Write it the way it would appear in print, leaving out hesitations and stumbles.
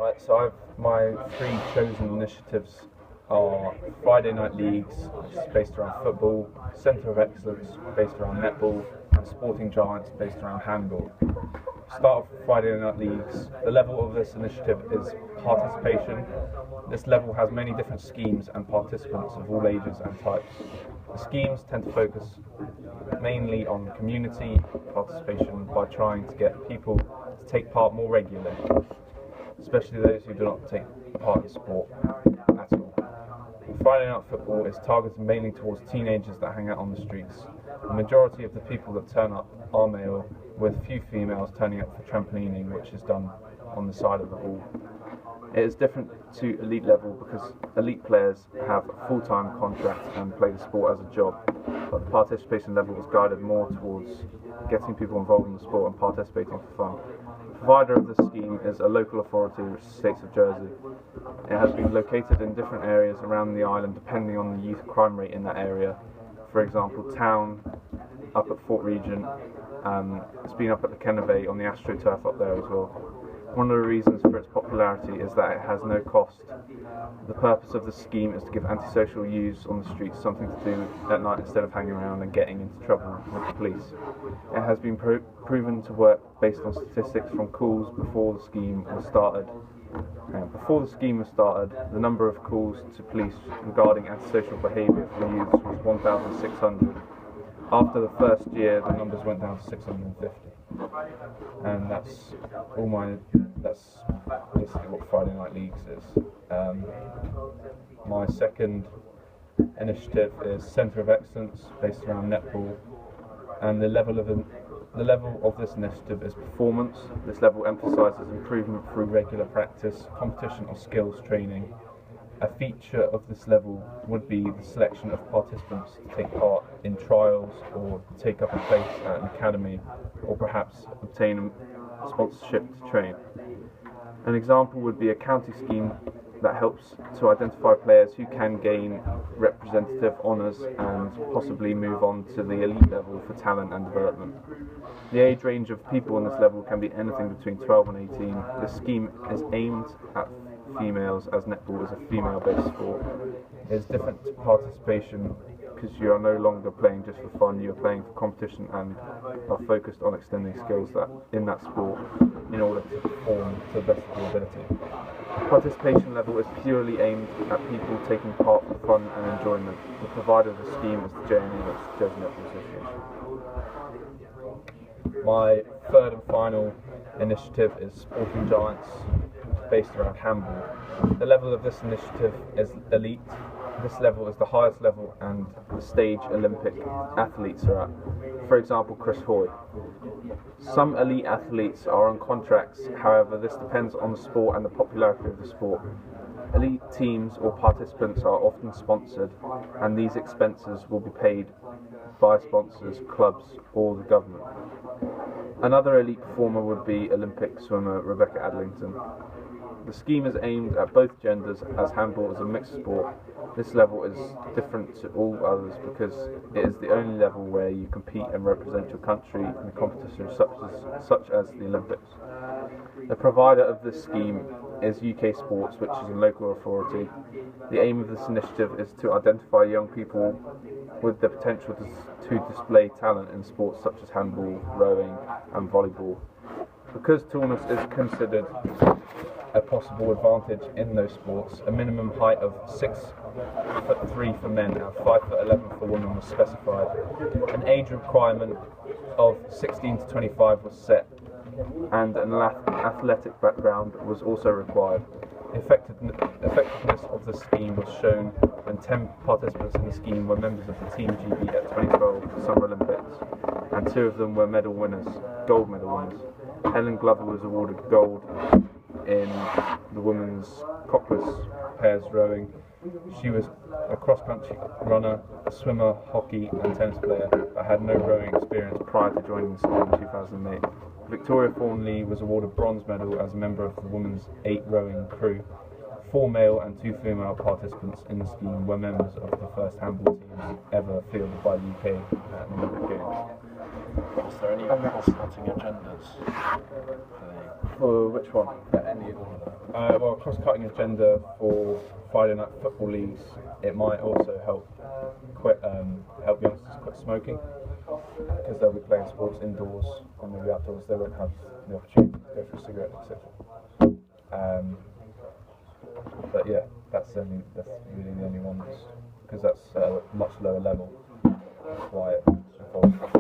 Right, so my three chosen initiatives are Friday Night Leagues, which is based around football, Centre of Excellence, based around netball, and Sporting Giants, based around handball. Start off with Friday Night Leagues. The level of this initiative is participation. This level has many different schemes and participants of all ages and types. The schemes tend to focus mainly on community participation by trying to get people to take part more regularly, especially those who do not take part in sport at all. Friday Night Football is targeted mainly towards teenagers that hang out on the streets. The majority of the people that turn up are male, with few females turning up for trampolining, which is done on the side of the hall. It is different to elite level because elite players have a full-time contract and play the sport as a job, but the participation level is guided more towards getting people involved in the sport and participating for fun. The provider of this scheme is a local authority, which is the State of Jersey. It has been located in different areas around the island depending on the youth crime rate in that area. For example, Town, up at Fort Regent, it's been up at the Kennebec on the AstroTurf up there as well. One of the reasons for its popularity is that it has no cost. The purpose of the scheme is to give antisocial youths on the streets something to do at night instead of hanging around and getting into trouble with the police. It has been proven to work based on statistics from calls before the scheme was started. Before the scheme was started, the number of calls to police regarding antisocial behaviour from youths was 1,600. After the first year, the numbers went down to 650. And that's basically what Friday Night Leagues is. My second initiative is Centre of Excellence, based around netball, and the level of this initiative is performance. This level emphasises improvement through regular practice, competition or skills training. A feature of this level would be the selection of participants to take part in trials or take up a place at an academy, or perhaps obtain a sponsorship to train. An example would be a county scheme that helps to identify players who can gain representative honours and possibly move on to the elite level for talent and development. The age range of people in this level can be anything between 12 and 18. This scheme is aimed at females, as netball is a female-based sport. It is different to participation because you are no longer playing just for fun, you are playing for competition and are focused on extending skills in that sport in order to perform to the best of your ability. The participation level is purely aimed at people taking part for fun and enjoyment. The provider of the scheme is the JNA, that's the Jersey Netball Association. My third and final initiative is Sporting Giants, based around handball. The level of this initiative is elite. This level is the highest level and the stage Olympic athletes are at. For example, Chris Hoy. Some elite athletes are on contracts, however this depends on the sport and the popularity of the sport. Elite teams or participants are often sponsored, and these expenses will be paid by sponsors, clubs or the government. Another elite performer would be Olympic swimmer Rebecca Adlington. The scheme is aimed at both genders, as handball is a mixed sport. This level is different to all others because it is the only level where you compete and represent your country in competitions such as the Olympics. The provider of this scheme is UK Sports, which is a local authority. The aim of this initiative is to identify young people with the potential to display talent in sports such as handball, rowing and volleyball. Because tallness is considered a possible advantage in those sports, a minimum height of 6'3" for men and 5'11" for women was specified. An age requirement of 16 to 25 was set, and an athletic background was also required. The effectiveness of the scheme was shown when 10 participants in the scheme were members of the Team GB at 2012 Summer Olympics, and 2 of them were gold medal winners. Helen Glover was awarded gold in the women's cockless pairs rowing. She was a cross-country runner, a swimmer, hockey and tennis player, but had no rowing experience prior to joining the scheme in 2008. Victoria Thornley was awarded bronze medal as a member of the women's 8 rowing crew. 4 male and 2 female participants in the scheme were members of the first handball teams ever fielded by the UK at the Olympic Games. Is there any cross-cutting agendas For which one? for any of them? Well, cross-cutting agenda for Friday night football leagues. It might also help help youngsters quit smoking because they'll be playing sports indoors or maybe outdoors. They won't have the opportunity to go for a cigarette, etc. But yeah, that's really the only ones because that's a much lower level. That's why it involves